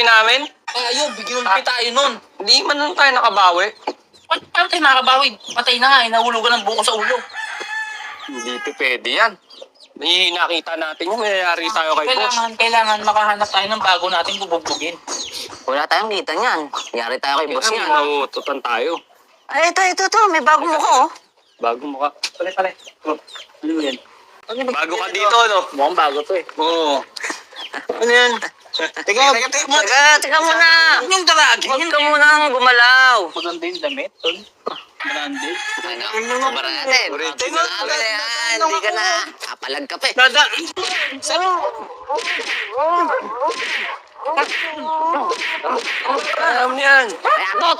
ginulpi namin. Ay, ayun, ginulpi tayo nun. Hindi man lang tayo nakabawi. Paano tayo makakabawi? Patay na nga, nahulugan ng buko sa ulo. Hindi po pwede yan. May nakita natin yung mayayari tayo kay boss. Kailangan makahanap tayo ng bago natin bubugbugin. Wala tayong kita niyan. Yari tayo kay boss Kaya niyan. naututan tayo. Ay, ito. May bagong mukha, oh. Bago mo ka. Pare. Ano yan? Bago ka dito, no? Mukhang bago to eh. Oo. Ano yan? Teka muna. Yung daragi. Huwag ka munang gumalaw. Maganda yung damit, tol. Grande. Ano, sobra natin. Wala yan. Hindi ka na. Kapalag ka pa eh. Dada! Alam niyan. Kayakot!